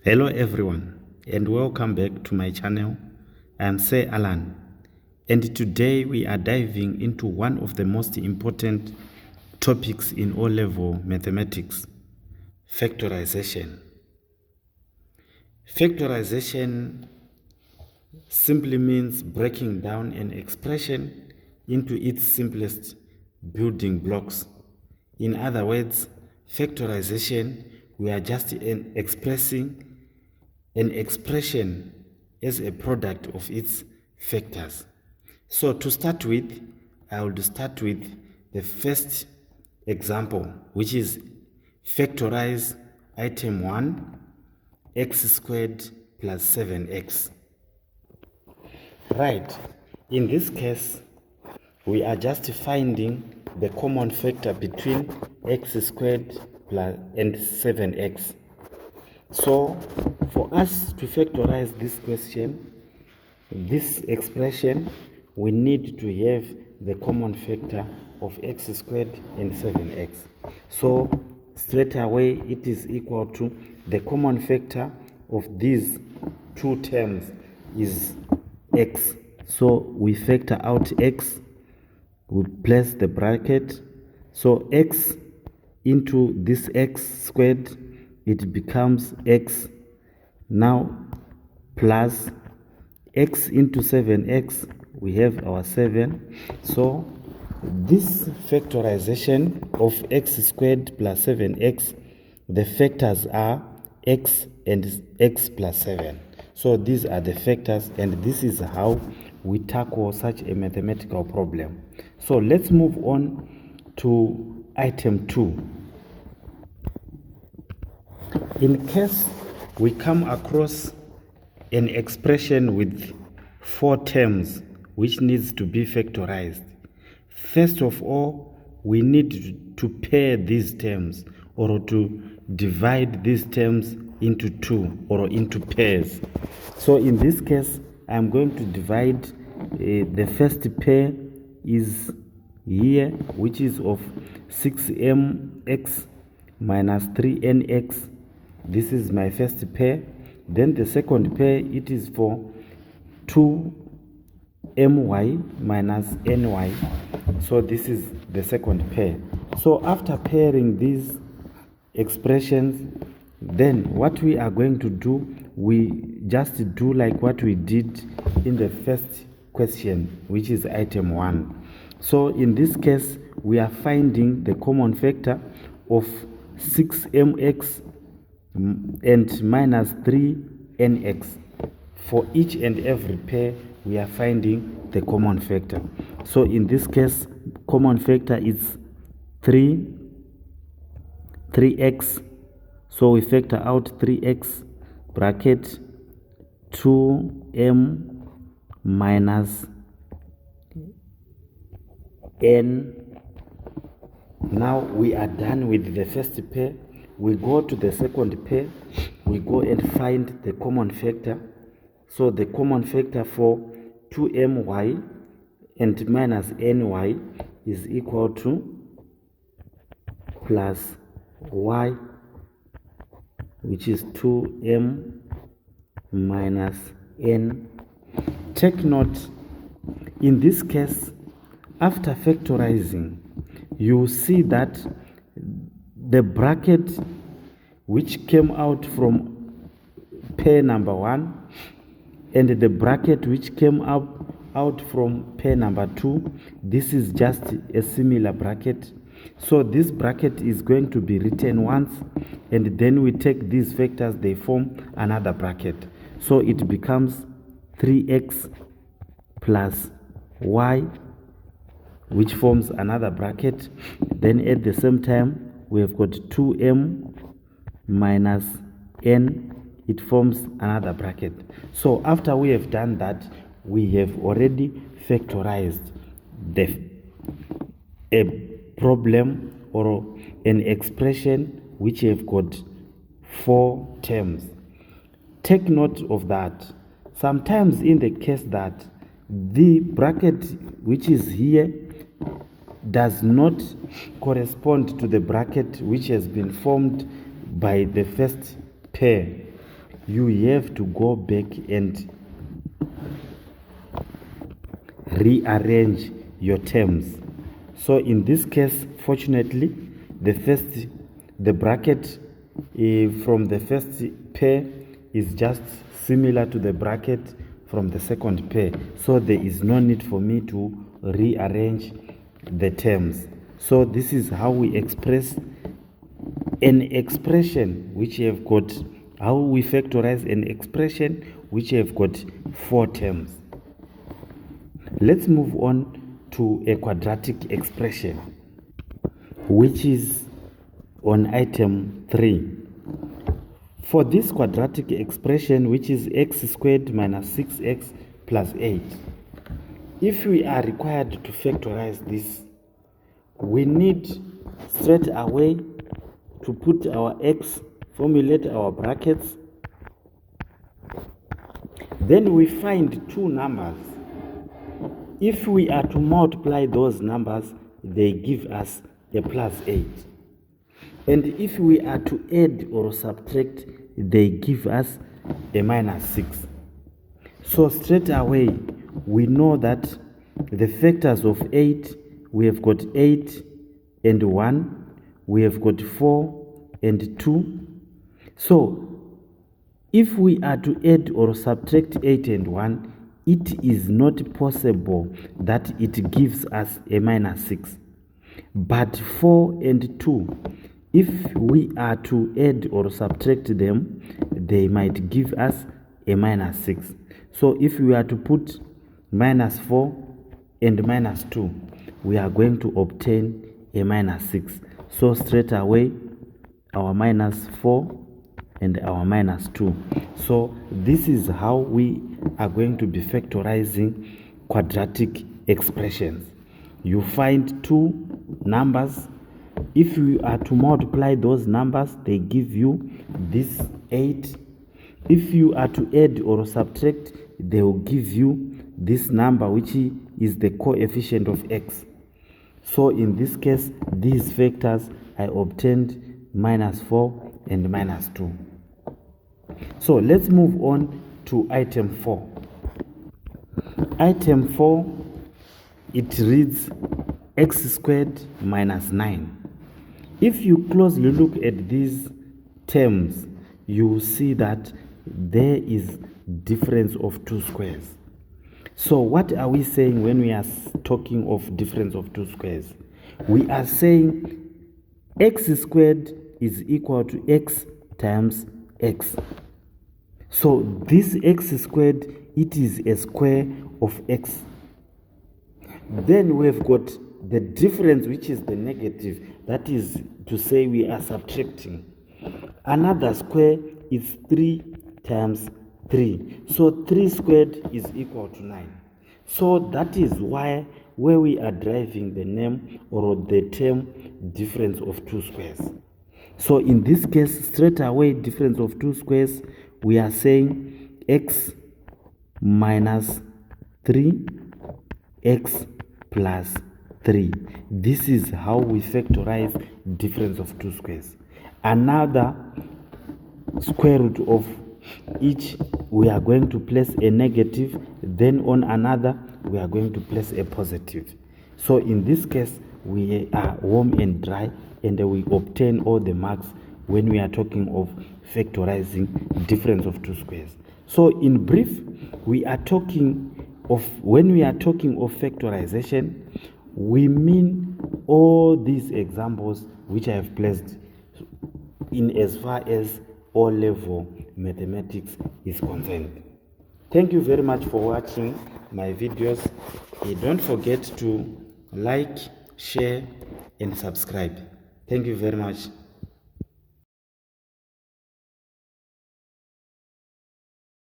Hello everyone and welcome back to my channel. I am Allan, and today we are diving into one of the most important topics in O-level mathematics, factorization. Factorization simply means breaking down an expression into its simplest building blocks. In other words, factorization, we are just expressing an expression as a product of its factors. So to start with, I will start with the first example, which is factorize item 1, x squared plus 7x. Right, in this case, we are just finding the common factor between x squared and 7x. So, for us to factorize this question, this expression, we need to have the common factor of x squared and 7x. So, straight away, it is equal to the common factor of these two terms is x. So, we factor out x, we place the bracket. So, x into this x squared, it becomes x now plus x into 7x, we have our 7. So this factorization of x squared plus 7x, the factors are x and x plus 7. So these are the factors, and this is how we tackle such a mathematical problem. So let's move on to item 2. In case we come across an expression with 4 terms which needs to be factorized, first of all, we need to pair these terms or to divide these terms into 2 or into pairs. So in this case, I'm going to divide the first pair is here, which is of 6mx minus 3nx. This is my first pair. Then the second pair, it is for 2my minus ny. So this is the second pair. So after pairing these expressions, then what we are going to do, we just do like what we did in the first question, which is item 1. So in this case, we are finding the common factor of 6mx and minus 3nx. For each and every pair, we are finding the common factor. So in this case, common factor is 3x. So we factor out 3x bracket 2m minus n. Now we are done with the first pair. We go to the second pair, we go and find the common factor. So the common factor for 2my and minus ny is equal to plus y, which is 2m minus n. Take note, in this case, after factorizing, you see that the bracket which came out from pair number 1 and the bracket which came out from pair number 2, this is just a similar bracket. So this bracket is going to be written once, and then we take these factors, they form another bracket. So it becomes 3x plus y, which forms another bracket. Then at the same time, we have got 2m minus n, it forms another bracket. So after we have done that, we have already factorized a problem or an expression which have got 4 terms. Take note of that. Sometimes in the case that the bracket which is here does not correspond to the bracket which has been formed by the first pair, you have to go back and rearrange your terms. So in this case, fortunately, the bracket from the first pair is just similar to the bracket from the second pair, so there is no need for me to rearrange the terms. So this is how we express an expression which have got, how we factorize an expression which have got 4 terms. Let's move on to a quadratic expression, which is on item 3. For this quadratic expression, which is x squared minus 6x plus 8, if we are required to factorize this, we need straight away to put our x, formulate our brackets. Then we find 2 numbers. If we are to multiply those numbers, they give us a plus 8. And if we are to add or subtract, they give us a minus 6. So straight away, we know that the factors of 8, we have got 8 and 1, we have got 4 and 2. So if we are to add or subtract 8 and 1, it is not possible that it gives us a minus 6. But 4 and 2, if we are to add or subtract them, they might give us a minus 6. So if we are to put minus 4 and minus 2, we are going to obtain a minus 6. So straight away, our minus 4 and our minus 2. So this is how we are going to be factorizing quadratic expressions. You find 2 numbers. If you are to multiply those numbers, they give you this 8. If you are to add or subtract, they will give you this number, which is the coefficient of x. So in this case, these factors, I obtained minus 4 and minus 2. So let's move on to item 4. Item 4, it reads x squared minus 9. If you closely look at these terms, you will see that there is difference of 2 squares. So what are we saying when we are talking of difference of 2 squares? We are saying x squared is equal to x times x. So this x squared, it is a square of x. Then we have got the difference, which is the negative. That is to say we are subtracting. Another square is 3 times 3. So 3 squared is equal to 9. So that is why where we are deriving the name or the term difference of 2 squares. So in this case, straight away, difference of 2 squares, we are saying x minus 3, x plus 3. This is how we factorize difference of 2 squares. Another square root of each, we are going to place a negative, then on another, we are going to place a positive. So in this case, we are warm and dry, and we obtain all the marks when we are talking of factorizing difference of 2 squares. So in brief, we are talking of, when we are talking of factorization, we mean all these examples which I have placed in as far as O-level mathematics is concerned. Thank you very much for watching my videos. Don't forget to like, share and subscribe. Thank you very much.